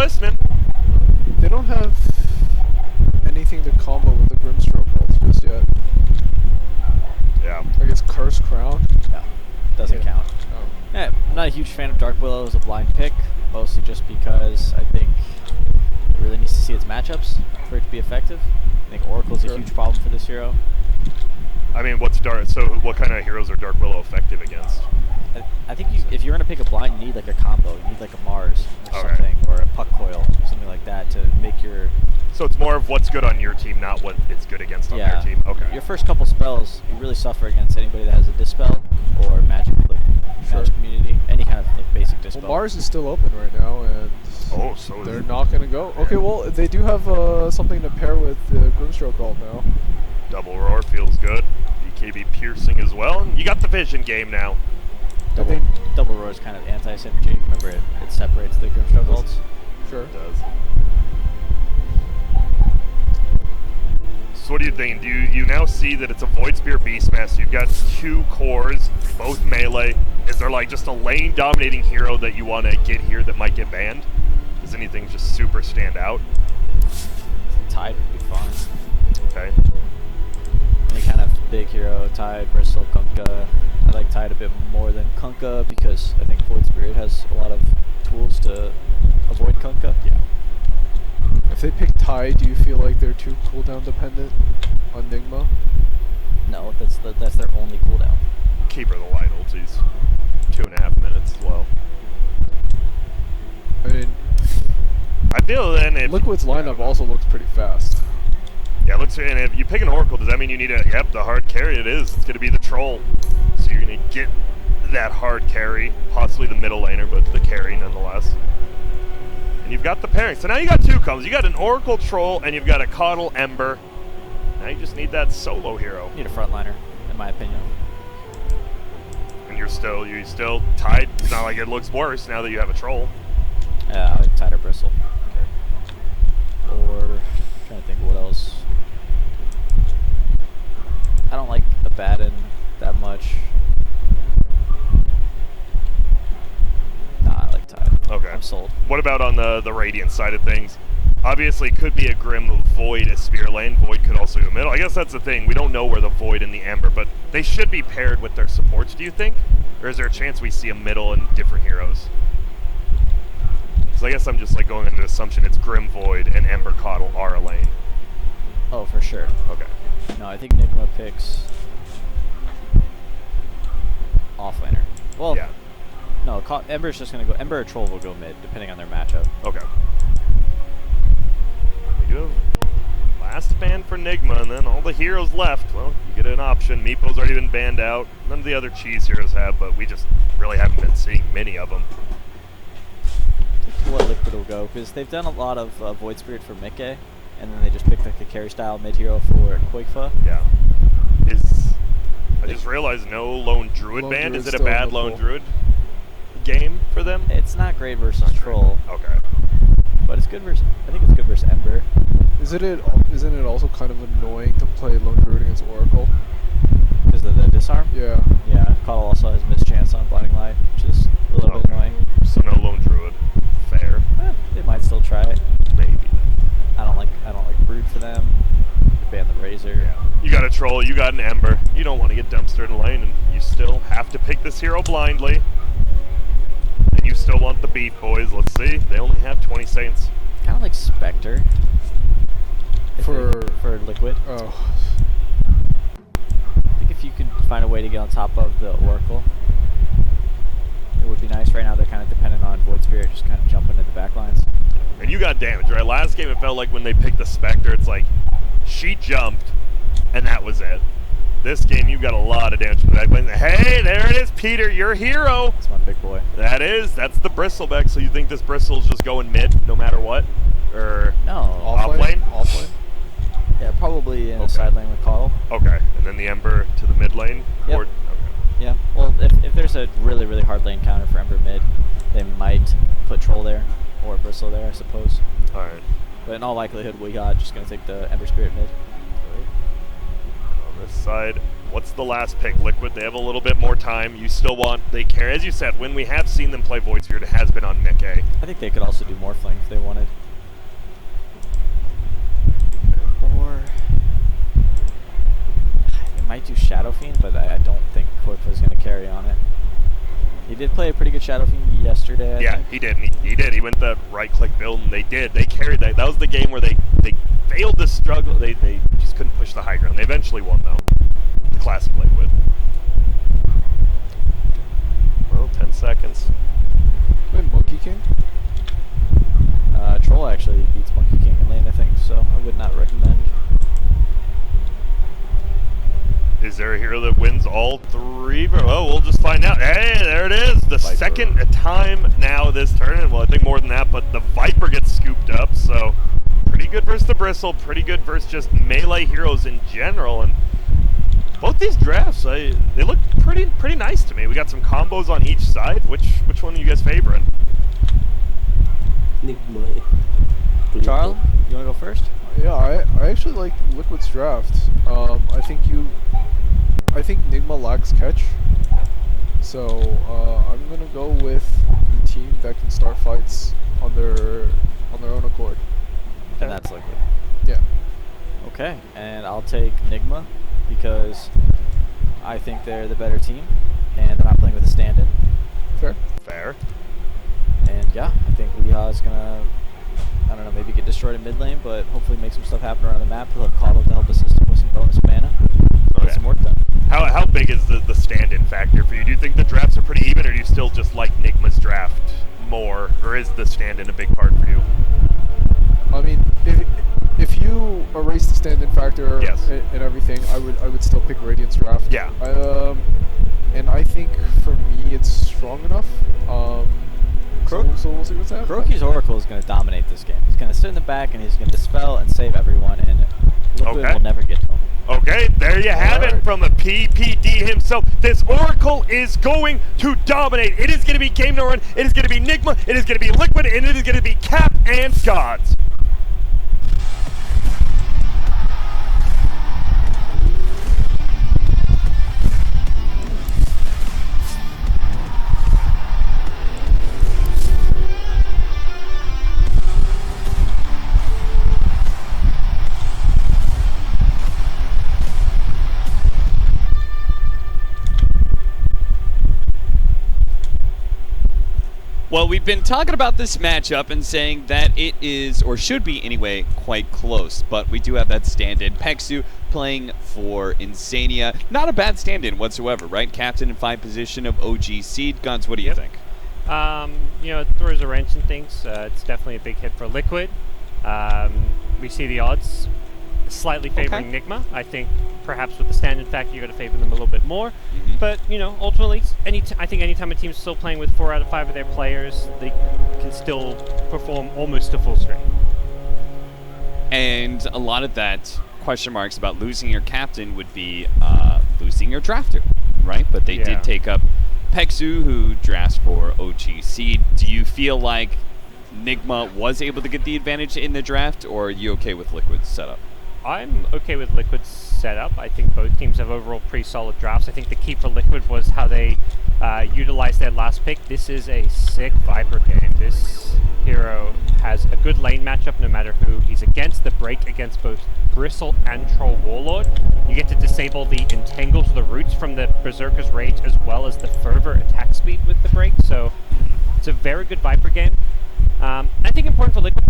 listening. They don't have anything to combo with the Grimstroke rolls just yet. Yeah. I guess Curse Crown. No, doesn't count. Oh. Yeah, I'm not a huge fan of Dark Willow as a blind pick, mostly just because I think it really needs to see its matchups for it to be effective. I think Oracle's a huge problem for this hero. I mean, so what kind of heroes are Dark Willow effective against? I think if you're going to pick a blind, you need like a combo. You need like a Mars or Okay. something, or a Puck Coil, something like that to make your... So it's more of what's good on your team, not what it's good against on their team. Okay. Your first couple spells, you really suffer against anybody that has a Dispel or Magic, like Magic Immunity, any kind of like basic Dispel. Well, Mars is still open right now, and so they're not going to go. Okay, well, they do have something to pair with the Grimstroke ult now. Double Roar feels good. BKB piercing as well. And you got the Vision game now. Double Roar is kind of anti-synergy. Remember, it separates the Grimstroke ults. Sure. It does. So what do you think? Do you now see that it's a Void Spear Beastmaster? You've got 2 cores, both melee. Is there like just a lane dominating hero that you want to get here that might get banned? Does anything just super stand out? Tide would be fun. Okay. Any kind of big hero, Tide, Bristle, Kunkka. I like Tide a bit more than Kunkka because I think Void Spirit has a lot of tools to avoid Kunkka. Yeah. If they pick Tide, do you feel like they're too cooldown dependent on Nigma? No, that's their only cooldown. Keeper the Light ultis. 2.5 minutes as well. I mean, I feel then if Liquid's lineup also looks pretty fast. Yeah, looks, and if you pick an Oracle, does that mean you need the hard carry? It is. It's going to be the Troll. So you're going to get that hard carry, possibly the middle laner, but the carry nonetheless. And you've got the pairing. So now you got 2 combos. You got an Oracle Troll, and you've got a Coddle Ember. Now you just need that solo hero. You need a frontliner, in my opinion. And you're still tied. It's not like it looks worse now that you have a Troll. Yeah, I like Tide or Bristle. Or, I'm trying to think of what else. I don't like Abaddon that much. Nah, I like Tide. Okay. I'm sold. What about on the Radiant side of things? Obviously, it could be a Grim Void a Spear lane. Void could also go middle. I guess that's the thing. We don't know where the Void and the Ember, but they should be paired with their supports, do you think? Or is there a chance we see a middle and different heroes? Because I guess I'm just like going into the assumption it's Grim Void and Ember Coddle are a lane. Oh, for sure. Okay. No, I think Nigma picks offlaner. Well, yeah. No, Ember's just going to go... Ember or Troll will go mid, depending on their matchup. Okay. We do have last ban for Nigma, and then all the heroes left. Well, you get an option. Meepo's already been banned out. None of the other cheese heroes have, but we just really haven't been seeing many of them. What Liquid will go, because they've done a lot of Void Spirit for Mikke, and then they just picked like a carry style mid hero for Quakefa. Yeah. I just realized no lone druid band. Is it a bad lone druid game for them? It's not great versus Troll. Okay. But it's good versus... I think it's good versus Ember. Isn't it also kind of annoying to play lone druid against Oracle? Because of the disarm? Yeah. Yeah. Coddle also has mischance on Blinding Light, which is a little bit annoying. So no lone druid. Fair. They might still try it. Maybe. I don't like Brood for them. Ban the Razor. Yeah. You got a Troll, you got an Ember. You don't want to get dumpstered in lane, and you still have to pick this hero blindly. And you still want the beef, boys. Let's see. They only have 20 Saints. Kind of like Spectre. For Liquid. Oh. I think if you could find a way to get on top of the Oracle, it would be nice. Right now they're kind of dependent on Void Spirit just kind of jumping into the back lines. And you got damage, right? Last game it felt like when they picked the Spectre, it's like she jumped and that was it. This game you got a lot of damage from the back lane. Hey, there it is, Peter, your hero. That's my big boy. That's the Bristleback. So you think this Bristle's just going mid no matter what? Or no, off lane? Off lane? Yeah, probably in the side lane with Coddle. Okay, and then the Ember to the mid lane? Yep. Okay. Yeah, well, if there's a really, really hard lane counter for Ember mid, they might put Troll there, or Bristle there, I suppose. Alright. But in all likelihood, we got just going to take the Ember Spirit mid. On this side, What's the last pick? Liquid, they have a little bit more time. You still want, they care. As you said, when we have seen them play Void Spirit, it has been on Mick A. I think they could also do Morphling if they wanted. Or they might do Shadow Fiend, but I don't think Qualifiers is going to carry on it. He did play a pretty good Shadow Fiend yesterday, I think. He did. He did. He went the right-click build, and they did. They carried that. That was the game where they failed to struggle. They just couldn't push the high ground. They eventually won, though. The classic Liquid. Well, 10 seconds. Wait, Monkey King? Troll actually beats Monkey King in lane, I think, so I would not recommend. Is there a hero that wins all three? Oh, we'll just find out. Hey, there it is. The Viper. Second time now this turn. Well, I think more than that, but the Viper gets scooped up, so pretty good versus the Bristle, pretty good versus just melee heroes in general. And both these drafts, they look pretty nice to me. We got some combos on each side. Which one are you guys favoring? Nigma. Charles, you want to go first? Yeah, I actually like Liquid's draft. I think Nigma lacks catch, so I'm gonna go with the team that can start fights on their own accord. And that's Liquid. Yeah. Okay, and I'll take Nigma because I think they're the better team, and they're not playing with a stand-in. Fair. Fair. And yeah, I think Weeha's gonna, I don't know, maybe get destroyed in mid lane, but hopefully make some stuff happen around the map. He'll have Coddle to help assist him with some bonus mana. Get some work done. How big is the stand-in factor for you? Do you think the drafts are pretty even, or do you still just like Nigma's draft more, or is the stand-in a big part for you? I mean, if you erase the stand-in factor Yes. and everything, I would still pick Radiant's draft. Yeah. And I think for me it's strong enough. So we'll see what's happening. Kuroki's Oracle is going to dominate this game. He's going to sit in the back and he's going to dispel and save everyone, and Liquid will never get to him. Okay, there you have it from the PPD himself. This Oracle is going to dominate. It is going to be game no run. It is going to be Nigma. It is going to be Liquid, and it is going to be Cap and Gods. Well, we've been talking about this matchup and saying that it is, or should be anyway, quite close. But we do have that stand-in. Pexu playing for Insania. Not a bad stand-in whatsoever, right? Captain in 5 position of OG Seed. Guns, what do you think? You know, it throws a wrench in things. It's definitely a big hit for Liquid. We see the odds slightly favoring Nigma. I think perhaps with the stand-in factor, you're going to favor them a little bit more. But, you know, ultimately, I think anytime a team's still playing with 4 out of 5 of their players, they can still perform almost to full strength. And a lot of that question marks about losing your captain would be losing your drafter, right? But they did take up Pexu, who drafts for OG Seed. Do you feel like Nigma was able to get the advantage in the draft, or are you okay with Liquid's setup? I'm okay with Liquid's setup. I think both teams have overall pretty solid drafts. I think the key for Liquid was how they utilized their last pick. This is a sick Viper game. This hero has a good lane matchup no matter who he's against. The break against both Bristle and Troll Warlord. You get to disable the entangles, the roots from the Berserker's Rage, as well as the Fervor attack speed with the break. So it's a very good Viper game. I think important for Liquid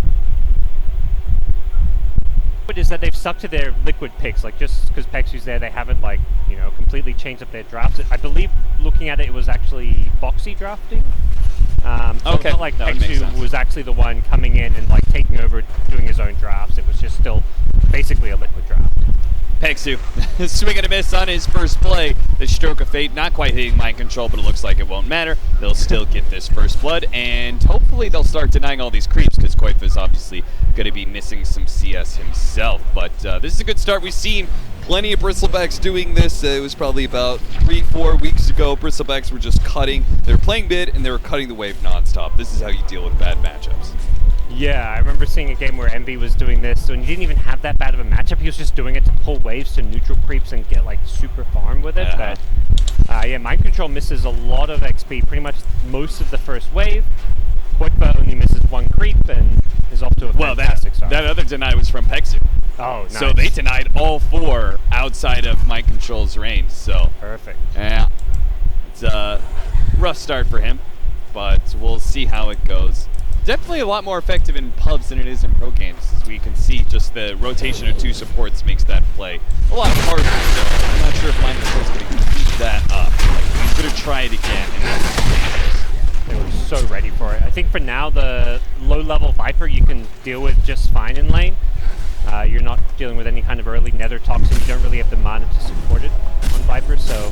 is that they've stuck to their Liquid picks. Like, just because Pexu's there, they haven't, like, you know, completely changed up their drafts. I believe, looking at it, it was actually Boxy drafting. So it's not like Pexu was actually the one coming in and, like, taking over, doing his own drafts. It was just still basically a Liquid draft. Pexu, swing and a miss on his first play. The stroke of fate, not quite hitting mind control, but it looks like it won't matter. They'll still get this first blood, and hopefully they'll start denying all these creeps, because Quaifa is obviously going to be missing some CS himself. But this is a good start. We've seen plenty of Bristlebacks doing this. It was probably about 3-4 weeks ago. Bristlebacks were just cutting. They were playing mid, and they were cutting the wave nonstop. This is how you deal with bad matchups. Yeah, I remember seeing a game where MB was doing this, and he didn't even have that bad of a matchup. He was just doing it to pull waves to neutral creeps and get like super farm with it. Uh-huh. But yeah, Mind Control misses a lot of XP, pretty much most of the first wave. Qualifier only misses one creep and is off to a fantastic start. That other deny was from Pexu. Oh, nice. So they denied all 4 outside of Mind Control's range. So Perfect. yeah, it's a rough start for him, but we'll see how it goes. Definitely a lot more effective in pubs than it is in pro games, as we can see just the rotation of 2 supports makes that play a lot harder. So I'm not sure if Mind Control's going to keep that up. Like, he's going to try it again. And that's They were so ready for it. I think for now, the low-level Viper you can deal with just fine in lane. You're not dealing with any kind of early Nether Toxin. You don't really have the mana to support it on Viper, so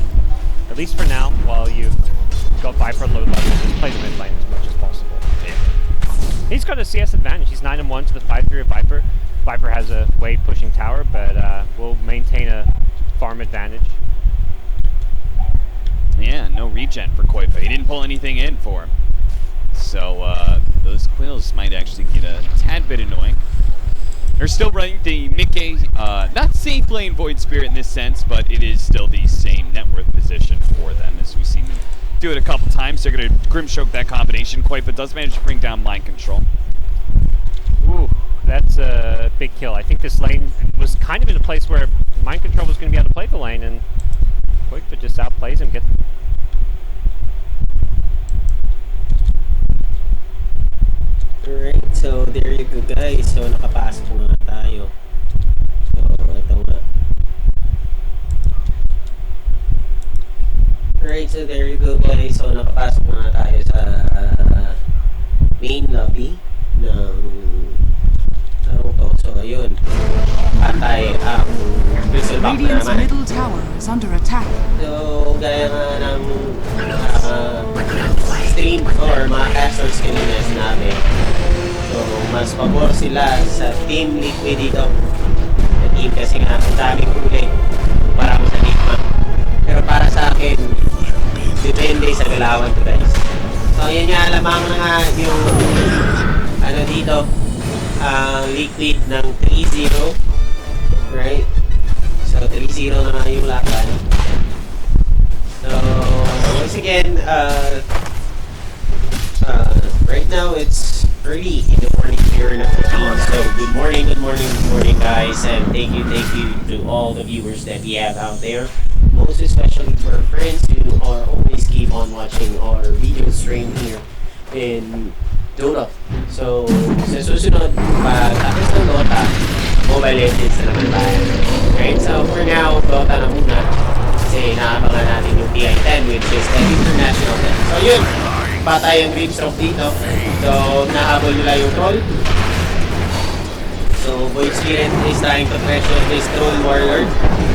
at least for now, while you've got Viper low level, just play the mid lane as much as possible. He's got a CS advantage. He's 9-1 to the 5-3 of Viper. Viper has a wave pushing tower, but will maintain a farm advantage. Yeah, no regen for Koifa. He didn't pull anything in for him. So those quills might actually get a tad bit annoying. They're still running the Mickey, not safe lane Void Spirit in this sense, but it is still the same net worth position for them, as we've seen them do it a couple times. They're going to Grimstroke that combination. Koifa does manage to bring down Mind Control. Ooh, that's a big kill. I think this lane was kind of in a place where Mind Control was going to be able to play the lane, and Koifa just outplays him. Alright, so there you go guys. So nakapasok na tayo. So ito nga. Alright, so there you go guys. So nakapasok na tayo sa main lobby ng laro to. So ayun. Patay ang Crystal Back na Radiant's naman. middle tower is under attack. So gaya nga ng stream or mga casters kanina sinabi. So, mas pabor sila sa Team Liquid dito. Sa team kasi nga, ang daming huli para mo sa Nigma. Pero para sa akin, depende sa galawan to guys. So, yan nga, lamang na nga yung ano dito, Liquid ng 3-0. Right? So, 3-0 na nga yung laban. So, once again, right now it's early in the morning here in the Philippines. So good morning guys, and thank you to all the viewers that we have out there. Most especially to our friends who are always keep on watching our video stream here in Dota. So sa susunod, pag-tapos ng Dota, Mobile Legends na naman tayo. Right, so for now, Dota na muna. Kasi naabangan natin yung TI-10 which is the international 10. So yun, patay ang Grimstroke dito. So, nahabol nila yung troll. So, Void Spirit is trying to pressure this troll warlord.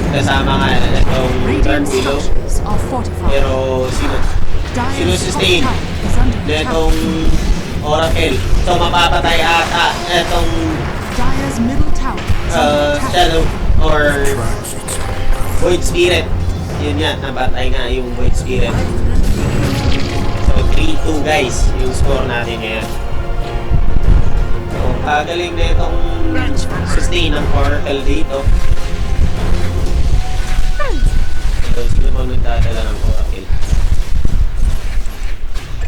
Kasama nga itong turn Radiant below. structures are fortified. Pero, sino sustain netong Oracle. So, mapapatay ata itong Dire's middle tower is under attack. Shadow or Void Spirit. Yun nga, napatay nga yung Void Spirit. So, 3-2 guys, yung score natin ngayon. So, kagaling na itong sustain ng Oracle dito. So, sino pa nagdadala ng Oracle?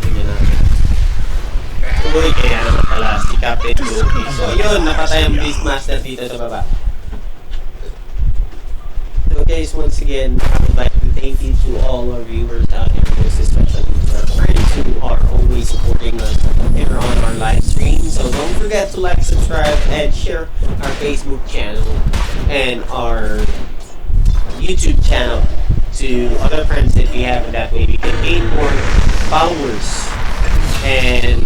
Tingnan natin. Uy, kaya naman pala si Captain Goofy. So, yun, napatay ang Beastmaster dito sa baba. So guys, once again, I would like to thank you to all our viewers out there, most especially to our friends who are always supporting us here on our live stream. So don't forget to like, subscribe, and share our Facebook channel and our YouTube channel to other friends that we have. That way we can gain more followers. And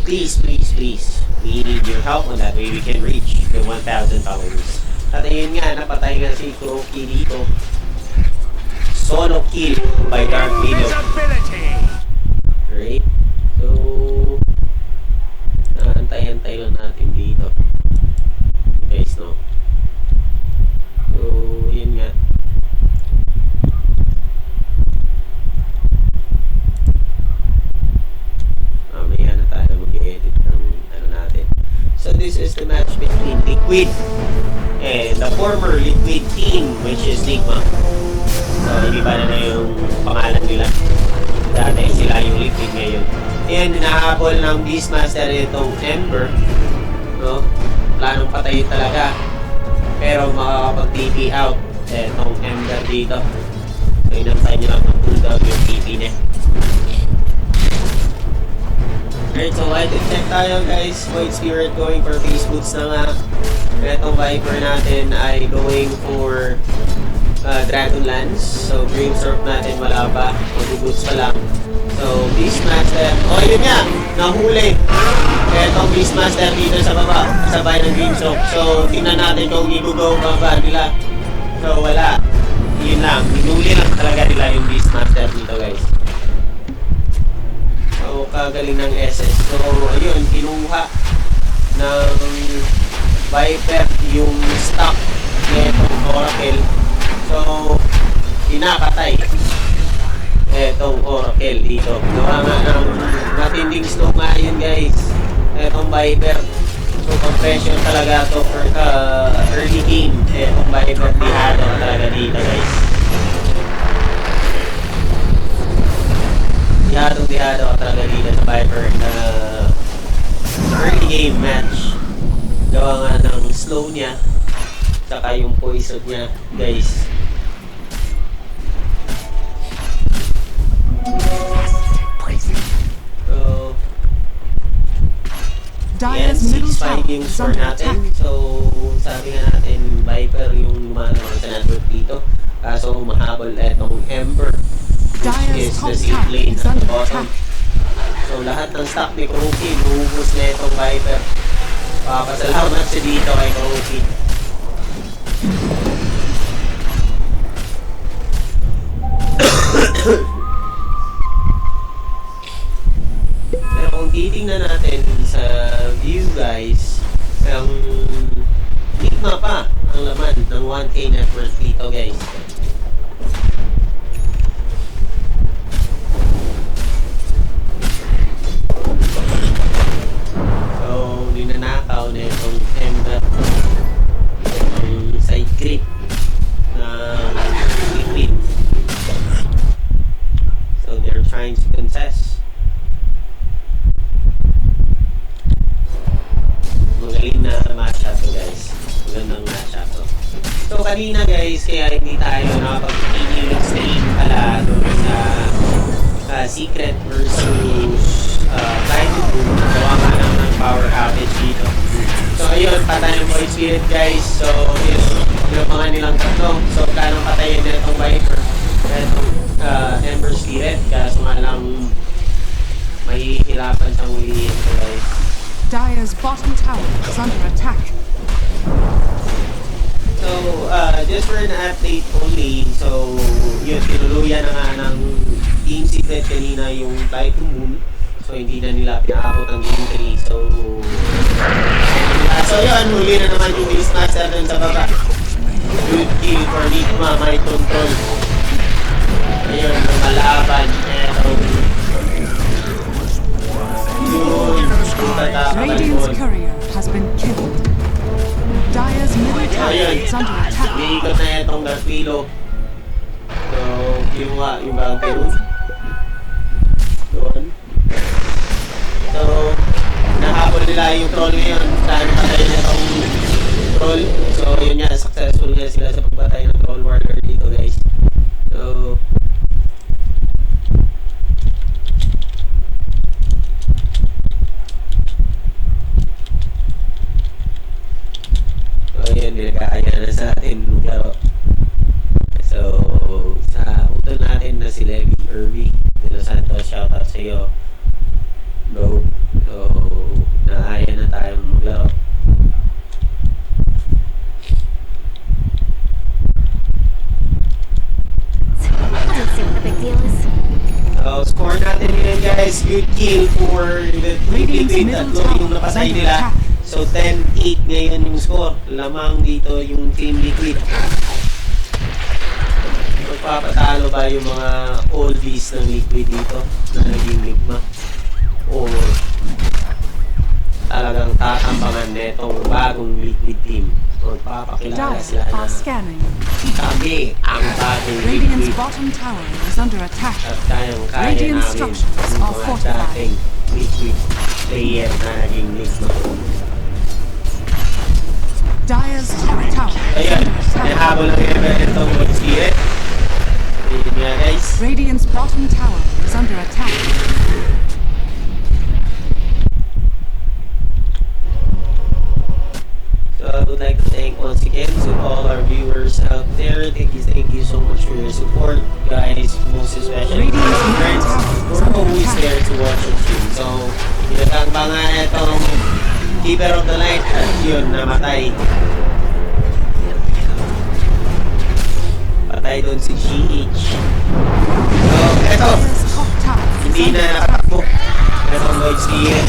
please, we need your help on that way we can reach the 1,000 followers. At ayun nga, napatay nga si Kuroki dito. Solo kill by Dark Widow. Right? So, antay-antay lang natin dito. You guys know. So, yun nga. Mamaya na tayo mag-edit ng ano this is the match between Liquid and the former Liquid team, which is Nigma. So, hindi ba na yung pangalan nila? Dati sila yung Liquid ngayon. Ayan, hinahabol ng Beastmaster itong Ember. No? Planong patayin talaga. Pero makakapag-TP out itong Ember dito. So, inantay nyo lang ng cooldown yung TP niya. Alright, so check tayo guys. Void Spirit going for face boots na nga. Itong Viper natin ay going for Dragonlance. So Dreamsurf natin wala pa. Boots pa lang. So Beastmaster. Oh yun nga! Nahuli! Itong Beastmaster dito sa baba. Kasabay ng Dreamsurf. So tingnan natin kung i-go baba nila. So wala. Yun lang. Hinuli lang talaga nila yung Beastmaster dito guys. So, kagaling ng SS. So, ayun, kinuha ng Viper yung stock nitong Oracle. So, kinakatay etong Oracle dito. Gawa nga ng matinding slow nga yun guys. Etong Viper. So, compression talaga to for early game. Etong Viper, dihado talaga dito guys. Dihado talaga dito sa Viper na early game match. Gawa nga ng slow niya saka yung poison niya guys. So yan, 6-5 yung score natin. So sabi nga natin Viper yung lumano sa network dito. Kaso mahabol etong Ember, which is the safe lane at the bottom. So lahat ng stock ni Kuruki, buhubos na itong Viper. Papasalamat siya dito kay Kuruki. Pero kung titingnan natin sa view guys, ang Nigma pa ang laman ng 1K network dito guys. Ninanakaw na itong Ember itong side creep ng Liquid. So they're trying to contest. Magaling na matchup to guys. Magandang matchup to. So kanina guys, kaya hindi tayo nakapag-continue ng stream pala doon sa Secret versus Nigma. Gawa nga lang ng power outage dito. So ayun, patay ng Void Spirit guys. So yun, yung mga nilang tatlo. So kanang patayin na itong Viper, itong Ember Spirit. Kaso nga lang mahihirapan siyang ulihin ito guys. Dire's bottom tower is under attack. So just for an update only. So yun, tinuluyan na nga ng Team Secret kanina yung Fly to Moon. So hindi na nila pinaabot ang game 3. So yun, huli na naman yung Beastmaster dun sa baba. Good kill for Nigma, may control. Ayun, lumalaban. Radiant's courier has been killed. Dire's middle tower is under attack. Iikot na itong Dark Willow. So, kinuha yung bounty room. Doon. So, nahabol nila yung troll ngayon. Dahil patay na itong troll. So, yun nga, successful nga sila sa pagpatay ng troll warrior dito guys. So, ayun, nilagaya na sa atin laro. So, sa utol natin na si Levi Irby de Los Santos, shoutout sa iyo bro. So, naaya na tayong maglaro. I don't see what the big deal is. So, score natin yun guys. Good kill for the Liquid. Tatlo yung napatay nila. So 10-8 ngayon yung score. Lamang dito yung Team Liquid. Magpapatalo ba yung mga oldies ng Liquid dito na naging Nigma? Or talagang tatambangan netong bagong liquid team. Magpapakilala sila Dire na are scanning. kami ang bagong Radiant's liquid bottom tower is under attack. at kayang-kaya Radiant namin structures yung are mga fortified. dating liquid player na naging Nigma. Dire's top tower is Ayan, under may attack. habol ng level itong mag-spirit. Ayun nga guys. Radiant's bottom tower is under attack. So I would like to thank once again to all our viewers out there. Thank you so much for your support, guys. Most especially to our friends who are always there to watch our stream. So, pinatang ba nga itong Keeper of the Light at yun, namatay. Patay doon si GH. So, eto, Dire's top tower is hindi under na attack. nakatakbo. Etong Lloyd Spirit.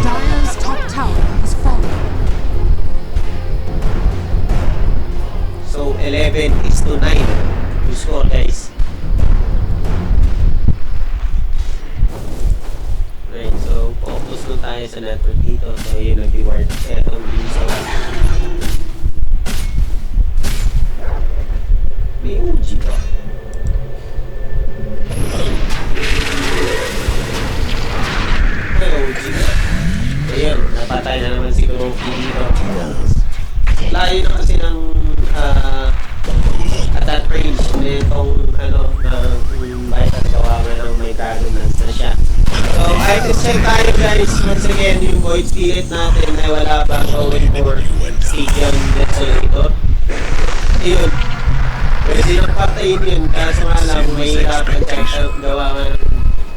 Dire's top tower has fallen. So, 11-9 yung score, guys. Right, so focus na tayo sa network dito. So, yun nag-reward. Etong Blizzard. May OG ba? May OG ba? Ayun, napatay na naman si Kuroki dito. Layo na kasi ng attack range nitong Vital Kawaman ng may Dragonlance na siya. So, item check tayo guys. Once again, yung Void Spirit natin ay wala pa going for Stadium Desolator. Ayun. Pwede nang patayin yun. Kaso nga lang, may hirapan siya gawa nga ng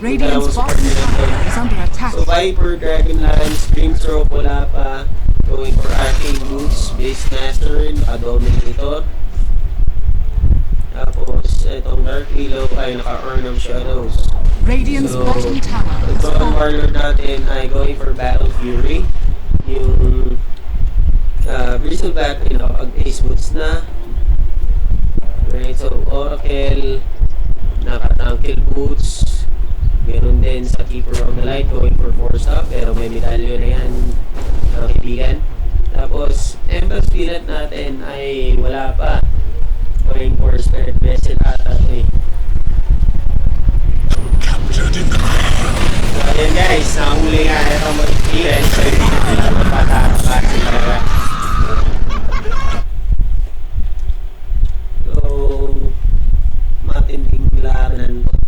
Radiant's bottom tower is under attack. So, Viper, Dragonlance, Dreamstroke, wala pa. Going for Arcane Boots, Beastmaster, Dominator. Tapos, itong Dark Willow ay naka-earn ng Shadows. Radiant's So, bottom tower has ito ang fallen. warlord natin ay going for Battle Fury. Yung Bristleback ay nakapag-Ace Boots na. Right, so Oracle, naka-Tranquil Boots. Meron din sa Keeper of the Light going for 4-stop, pero may medalyo na yan, mga kaibigan. Tapos, Emperor's Spirit natin ay wala pa. Going for Spirit Vessel ata ito eh. So, ayan guys, nahuli nga ito mga Spirit. So, hindi na sila magpatarapat sila. So, matinding labanan po.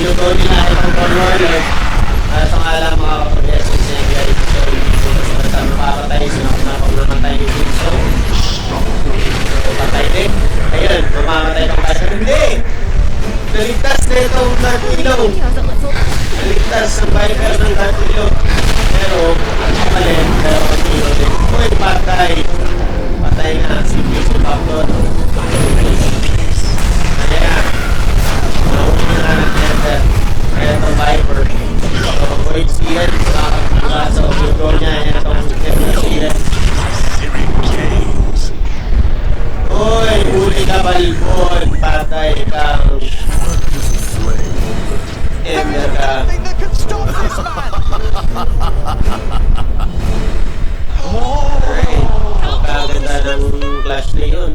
Ginugaw nila itong Warlord para sa ngalang mga kapag-essence niya guys. So, basta mapapatay, namatay yung Gusto. So, patay din. Ayun, mamamatay ng basta. Hindi! Naligtas na itong Dark Willow. Naligtas ang Viper ng Dark Willow. Pero, malit, pero Willow din. Uy, patay! Patay nga, si Gusto Factor. Ayan. Nahuli na nga ng Nether. Kaya itong Viper. So, Void Spirit. So, yung niya, itong Nether Spirit. Uy, huli ka balbon. Patay kang Ender ka. Alright. Ang kaganda ng clash na yun.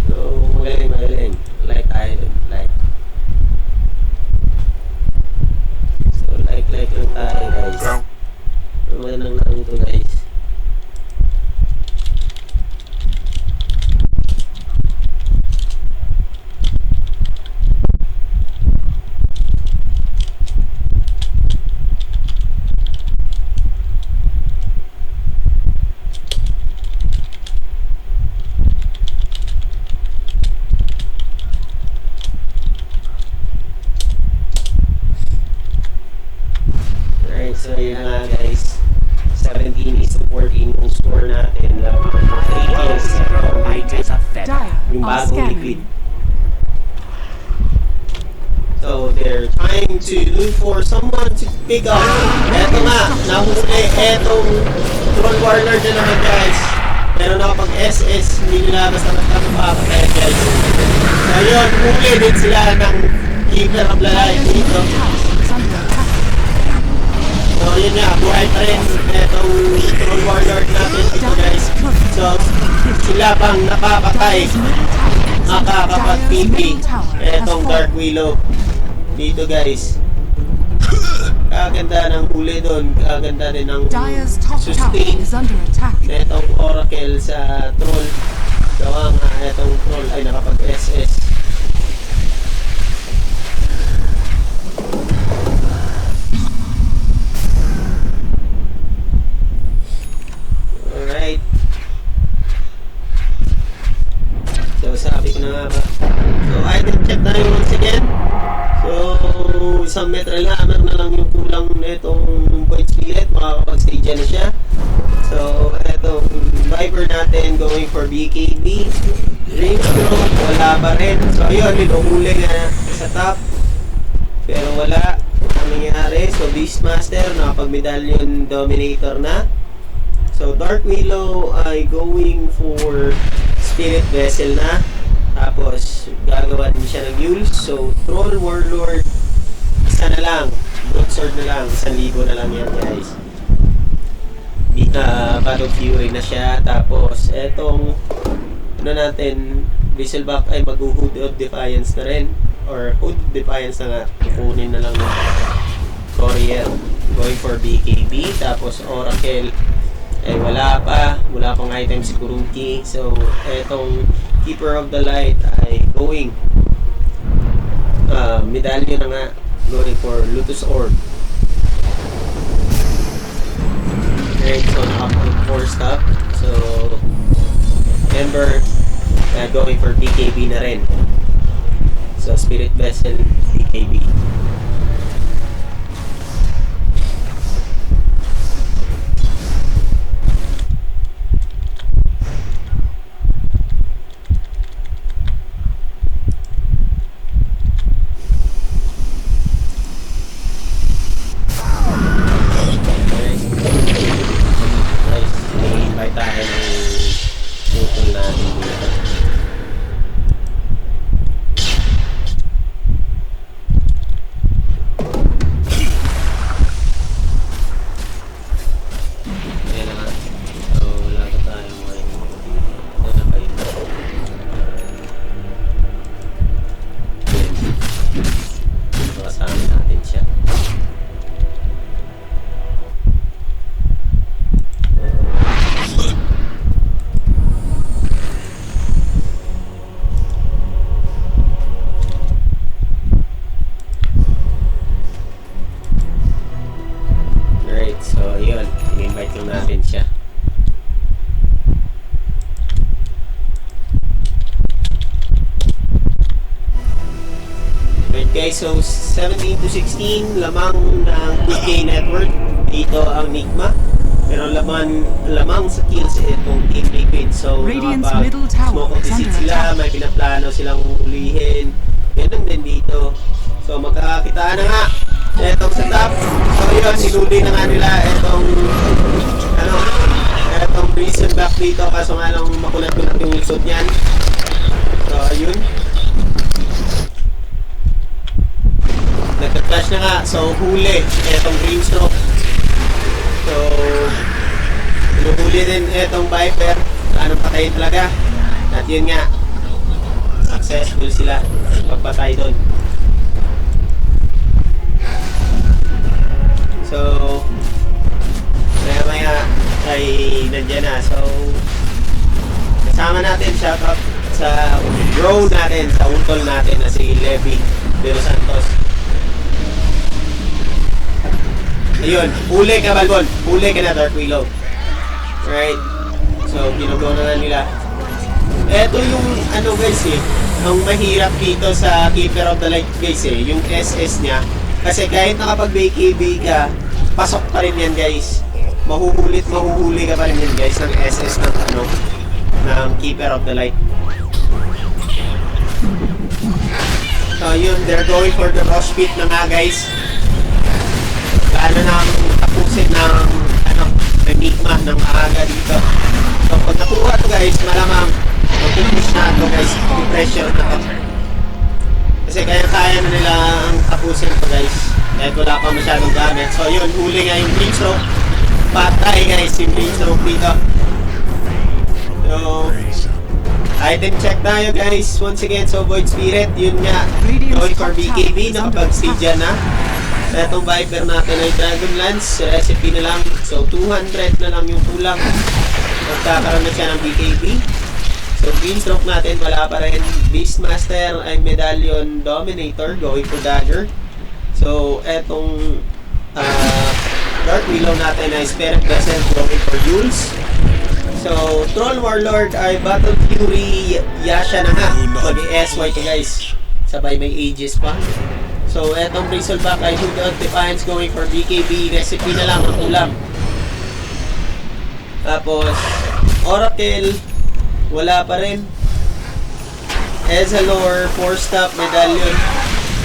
So, magaling. Like tayo dun. Like. So, like lang tayo guys. Magandang lang ito guys. So yun na nga guys, 17-14 yung score natin. 3 kills, Dire yung are bagong liquid. scanning. So they're trying to look for someone to pick up. Eto nga, nahuli etong Troll Warlord na naman guys. Pero nakapag-SS, hindi nila basta magkakapapatay guys. So yun, huli din sila ng Keeper of the Light dito. So yun nga, buhay pa rin etong Troll Warlord natin dito guys. So sila pang napapatay, nakakapag-PP etong Dark Willow dito guys. Kaganda ng huli doon, kaganda din ng sustain etong Oracle sa Troll. Gawa nga etong Troll ay nakapag-SS. Alright. So sabi ko na nga ba. So item check tayo once again. So isang metal hammer na lang yung kulang netong point split. Makakapag-stage na siya. So etong Viper natin going for BKB. Range stroke, wala pa rin. So ayun, ninuhuli nga sa top. Pero wala. Ang nangyari. So Beastmaster, nakapag-medallion dominator na. So Dark Willow ay going for Spirit Vessel na. Tapos gagawa din siya ng Yules. So Troll Warlord, isa na lang. Broadsword na lang. 1,000 na lang yan guys. Battle Fury na siya. Tapos etong ano natin, Bristleback ay mag-Hood of Defiance na rin. Or Hood of Defiance na nga. Kukunin na lang ng Courier. Going for BKB. Tapos Oracle ay wala pang item si Kuruki. So etong Keeper of the Light ay going medallion na nga, going for Lotus Orb. Okay, so nakapag 4 stop. So Ember going for BKB na rin. So Spirit Vessel, BKB. Okay, so 17 to 16, lamang ng 2K network. Dito ang Nigma. Pero lamang sa kills itong Team Liquid. So, smoke visit sila, may pinaplano silang ulihin. Ganun din dito. So, magkakakitaan na nga. Etong sa top. So, yun, sinuli na nga nila etong etong prison back dito. Kaso nga lang makulat-kulat yung lisod niyan. So, ayun. Nagka-clash na nga. So, huli. Etong Greenstroke. So, huli din etong Viper. Anong patayin talaga. At yun nga. Successful sila. Pagpatay doon. So, maya-maya ay nandiyan na. So, kasama natin shoutout sa bro natin, sa utol natin na si Levi Pero Santos. Ayun, huli ka Balbon, huli ka na Dark Willow. Right? So, ginagawa na nila. Eto yung ano guys ang mahirap dito sa Keeper of the Light guys yung SS niya. Kasi kahit nakapag-BKB ka, pasok pa rin yan guys. Mahuhuli ka pa rin yan guys ng SS ng Keeper of the Light. So yun, they're going for the rush pit na nga guys. Plano nang tapusin ng Nigma ng maaga dito. So pag nakuha to guys, malamang mag-push na to guys, pressure na to. Kasi kaya na nila ang tapusin to guys. Kahit wala pa masyadong gamit. So yun, huli nga yung blink stroke. Patay guys yung blink stroke dito. So item check tayo guys. Once again, so Void Spirit, yun nga. Going for BKB, nakapag-stage na. So itong Viper natin ay Dragon Lance. Recipe na lang. So 200 na lang yung kulang. Magkakaroon na siya ng BKB. So green stroke natin, wala pa rin. Beastmaster ay Medallion Dominator, going for Dagger. So etong Dark Willow natin ay Spirit Vessel, going for Yules. So Troll Warlord ay Battle Fury Yasha na nga. Mag-SY to guys. Sabay may Aegis pa. So etong Bristleback ay Hood of Defiance, going for BKB. Recipe na lang ang ulam. Tapos Oracle, wala pa rin. Ezalor, 4-stop Medallion,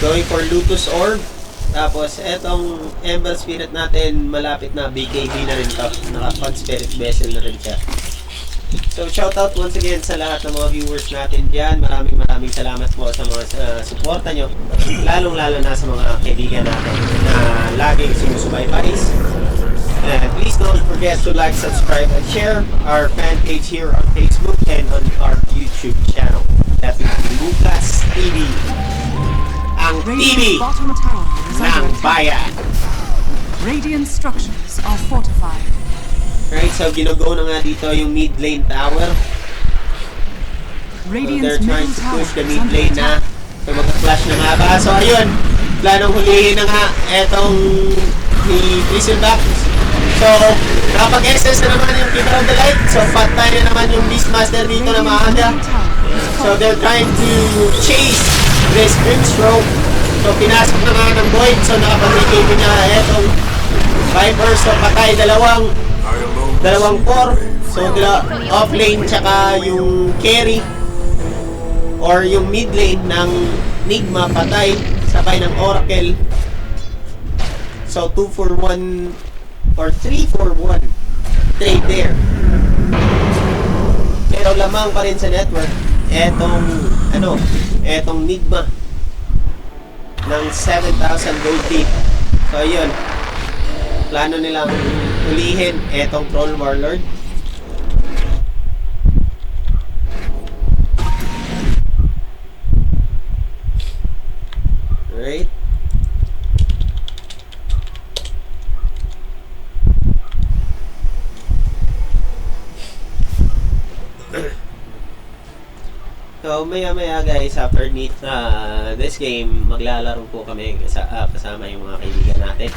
going for Lutus Orb. Tapos etong Ember Spirit natin, malapit na, BKB na rin to. Nakapag Spirit Vessel na rin siya. So shoutout once again sa lahat ng mga viewers natin dyan. Maraming salamat po sa mga suporta nyo. Lalong-lalo na sa mga kaibigan natin na laging sumusubaybay. Please don't forget to like, subscribe, and share our fan page here on Facebook and on our YouTube channel. That is Lucas TV. Ang TV Bottom tower is ng under attack. bayan. Radiant structures are fortified. Right, so ginugo na nga dito yung mid lane tower. So they're Radiant's trying middle to tower push the is mid under lane na. attack. So mag-flash na nga ba? So ayun, planong hulihin na nga etong ni Bristleback. So nakapag-SS na naman yung Keeper of the Light. So patay na naman yung Beastmaster dito na maaga. So they're trying to chase this Grimstroke. So pinasok na nga ng Void. So nakapag-BKB na etong Viper. So patay dalawang core. So off lane tsaka yung carry or yung mid lane ng Nigma patay, sabay ng Oracle. So 2 for 1 or 3 for 1 trade there. Pero lamang pa rin sa network etong Nigma ng 7,000 gold tip. So yun, plano nilang ulihin etong Troll Warlord. Right. So maya guys, after this game, maglalaro po kami kasama yung mga kaibigan natin.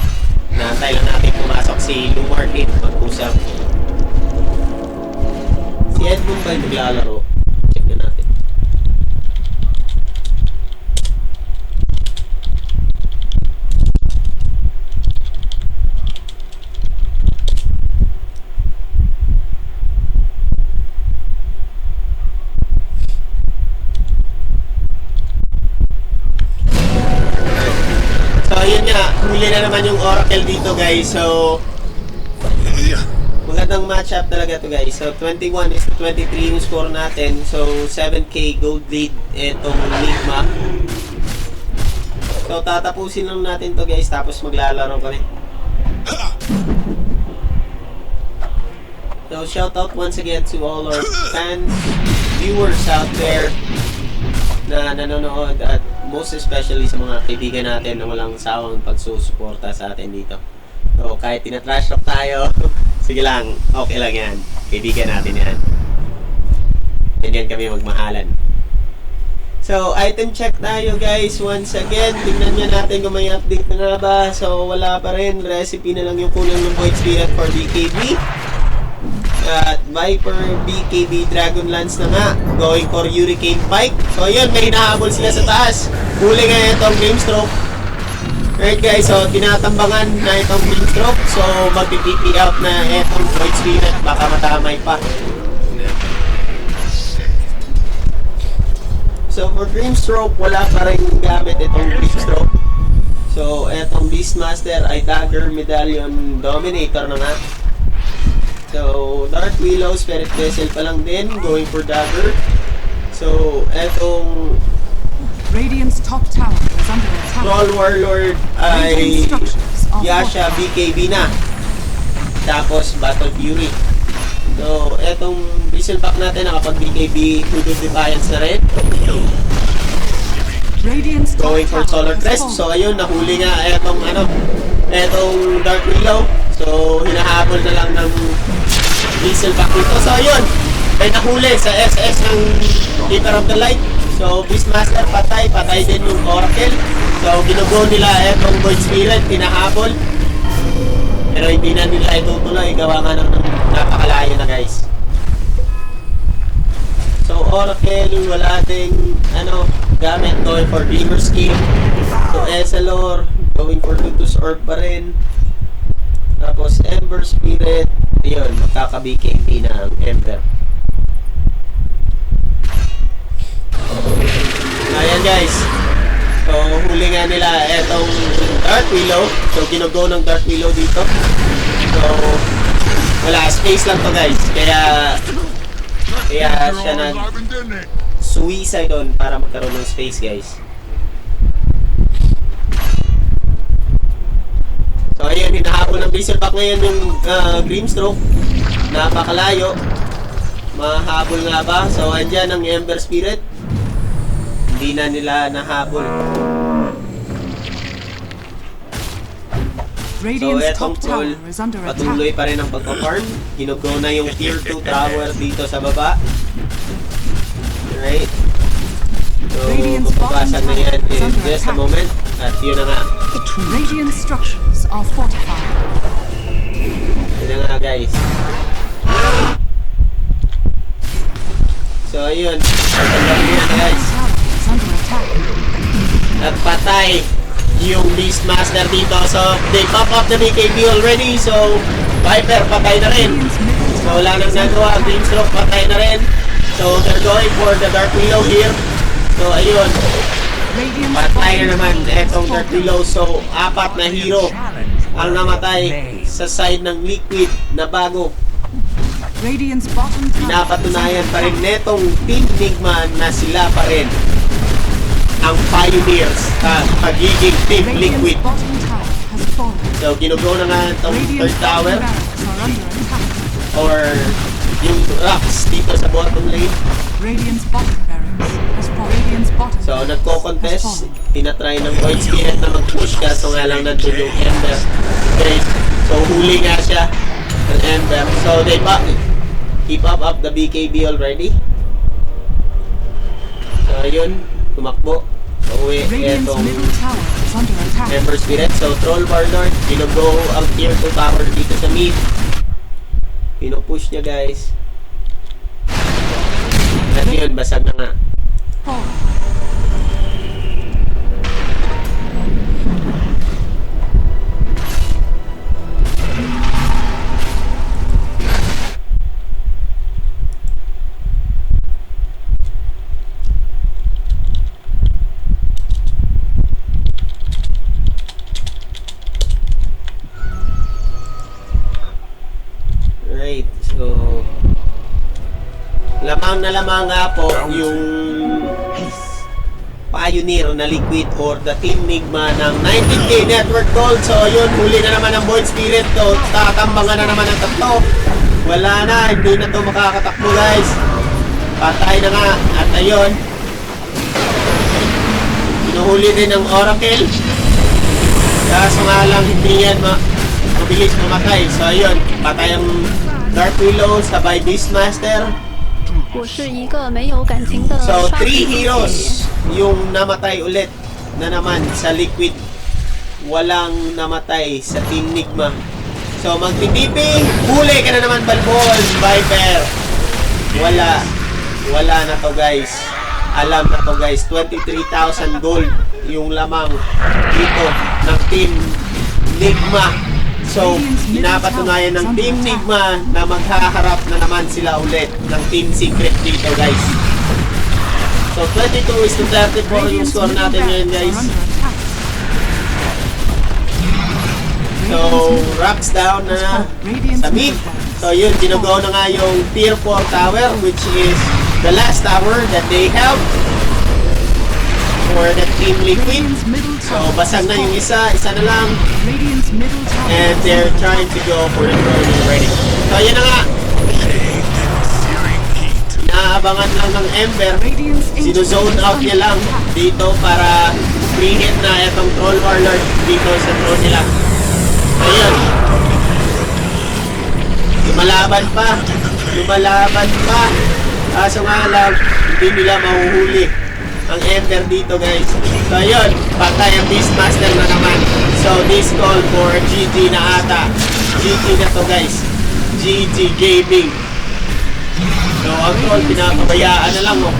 Naantay lang natin pumasok si Lou Martin, mag-usap. Si Edmund ba yung maglalaro? Check na natin. Ayun nga, huli na naman yung Oracle dito guys. So magandang matchup talaga to guys. So 21 is to 23 yung score natin. So 7k gold lead etong Nigma. So tatapusin lang natin to guys, tapos maglalaro kami. So shoutout once again to all our fans, viewers out there na nanonood, at most especially sa mga kaibigan natin na walang sawang pagsusuporta sa atin dito. So kahit tinatrash talk tayo, sige lang, okay lang yan. Kaibigan natin yan. Ganyan kami magmahalan. So item check tayo guys once again. Tingnan nyo natin kung may update na nga ba. So wala pa rin. Recipe na lang yung kulang ng Void Spirit for BKB. At Viper, BKB, Dragon Lance na nga, going for Hurricane Pike. So yun, may hinahabol sila sa taas. Huli nga itong Grimstroke. Right guys, so tinatambangan na itong Grimstroke. So magpi-TP out na itong Void Spirit, baka matamay pa. So for Grimstroke, wala pa rin gamit itong Grimstroke. So etong Beastmaster ay Dagger Medallion Dominator na nga. So Dark Willow, Spirit Vessel pa lang din, going for Dagger. So etong Radiant's top tower is under attack. Troll Warlord ay Yasha BKB na. Tapos Battle Fury. So etong Bristleback natin nakapag BKB Hood of Defiance na rin. Radiant's top Going for tower Solar has Crest. fallen. So ayun, nahuli nga etong Dark Willow. So hinahabol na lang ng Bristleback dito. So ayun, may nahuli sa SS ng Keeper of the Light. So Beastmaster patay din yung Oracle. So ginugo nila etong Void Spirit, hinahabol. Pero hindi na nila itutuloy, gawa nga ng napakalayo na guys. So Oracle, wala ding gamit, going for Glimmer Scheme. So Eselor, going for Tutus Orb pa rin. Tapos Ember Spirit, ayun, magkaka-BKB na ang Ember. Ayan guys. So huli nga nila etong Dark Willow. So ginugo ng Dark Willow dito. So wala, space lang to guys. Kaya siya nag-suicide doon para magkaroon ng space guys. So ayun, hinahabol ng Bristleback ngayon yung Grimstroke. Napakalayo. Mahabol nga ba? So andyan ang Ember Spirit. Hindi na nila nahabol. So etong troll, patuloy pa rin ang pagpa-farm. Ginugo na yung tier 2 tower dito sa baba. Alright. So mapapasag na yan in just a moment. At yun na nga. Radiant structures are fortified. Yun na nga guys. So ayun. Pagpapalagyan na guys. At patay yung Beastmaster dito. So they pop up the BKB already. So Viper patay na rin. So wala nang nagawa. Grimstroke patay na rin. So they're going for the Dark Willow here. So ayun, patay na naman etong Dark Willow. So 4 na hero ang namatay sa side ng Liquid na bago. Pinapatunayan pa rin netong Team Nigma na sila pa rin ang pioneers sa pagiging Team Liquid. So ginugo na nga itong third tower or yung rocks dito sa bottom lane. So nagko-contest, tinatry ng Void Spirit na mag-push, kaso nga lang nandun yung Ember. Okay, so huli nga siya ng Ember. So they keep up the BKB already. So yun, tumakbo. So uwi etong Ember Spirit. So Troll Warlord, ginugo ang tier 2 tower dito sa mid. Pinupush niya guys. At yun, basag na nga. Right, so lamang na lamang nga po yung pioneer na Liquid or the Team Nigma ng 19k network gold. So yun, huli na naman ang Void Spirit. So tatambangan na naman ang tatlo. Wala na, hindi na to makakatakbo guys. Patay na nga. At ayun, pinuhuli din ang Oracle. Kaso nga lang hindi yan mabilis mamatay. So ayun, patay ang Dark Willow sabay Beastmaster. So 3 heroes yung namatay ulit na naman sa Liquid. Walang namatay sa Team Nigma. So magtitiping, huli ka na naman Balbol, Viper. Wala na to guys. Alam na to guys, 23,000 gold yung lamang dito ng Team Nigma. So, pinapatunayan ng Team Nigma na maghaharap na naman sila ulit ng Team Secret dito guys. So 22-34 yung score natin ngayon, guys. So, rocks down na sa mid. So yun, ginugo na nga yung tier 4 tower, which is the last tower that they have for the Team Liquid. So basag na yung isa na lang. And they're trying to go for the throne already. So yun na nga. Naabangan lang ng Ember. Sino-zone out niya lang dito para pre-hit na itong Troll Warlord dito sa throne nila. So yun. Lumalaban pa. Kaso nga lang, hindi nila mahuhuli ang Ember dito, guys. So yun, patay ang Beastmaster na naman. So this call for GG na ata. GG na to, guys. GG Gaming. So ang troll, pinapabayaan na lang, oh.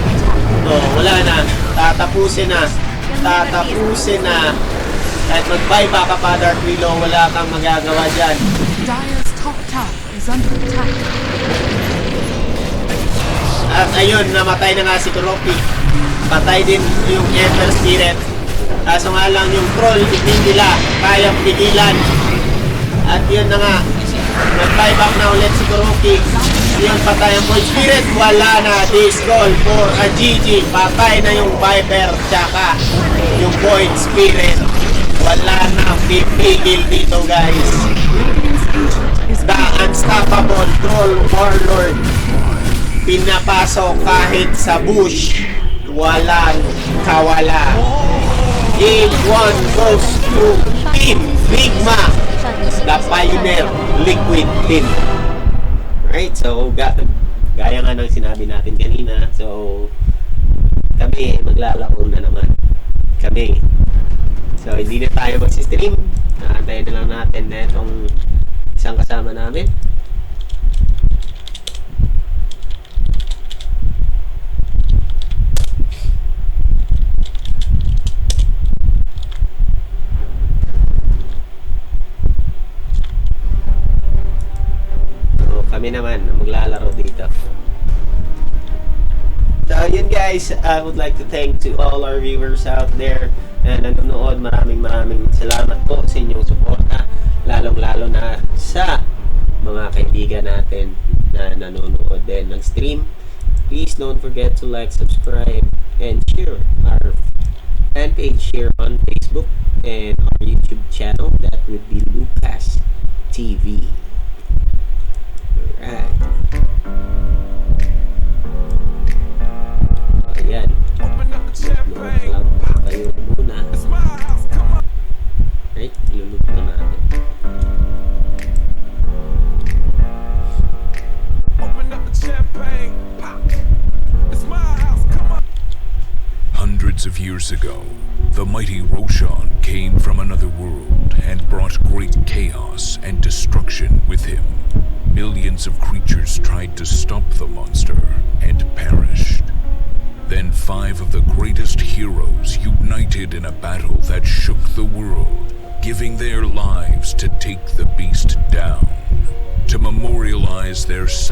So wala na. Tatapusin na. Kahit mag-buy pa ka pa, Dark Willow, wala kang magagawa dyan. Dire's top tower is under attack. At ayun, namatay na nga si Kuroki. Patay din yung Ember Spirit. Kaso nga lang yung troll, hindi nila kayang pigilan. At yun na nga, nag-buyback na ulit si Kuroki. Yung patay ang Void Spirit, wala na. This goal for a GG. Patay na yung Viper, tsaka yung Void Spirit. Wala na pipigil dito, guys. The unstoppable Troll Warlord. Pinapasok kahit sa bush, walang kawala. Game 1 goes to Team Nigma, the Pioneer Liquid Team. Right, so gaya nga ng sinabi natin kanina, so kami maglalaro na naman. Kami. So hindi na tayo mag-stream. Naantayin na lang natin na itong isang kasama namin. Kami naman ang maglalaro dito. So yun, guys, I would like to thank to all our viewers out there na nanonood. Maraming salamat po sa inyong suporta, lalong-lalo na sa mga kaibigan natin na nanonood din ng stream. Please don't forget to like, subscribe, and share our fan page here on Facebook and our YouTube channel. That would be Lucas TV. Alright. Ayan. Nood lang tayo muna. Right, iluluto na natin. Hundreds of years ago, the mighty Roshan came from another world and brought great chaos and destruction with him. Millions of creatures tried to stop the monster and perished. Then 5 of the greatest heroes united in a battle that shook the world, giving their lives to take the beast down. To memorialize their sacrifice,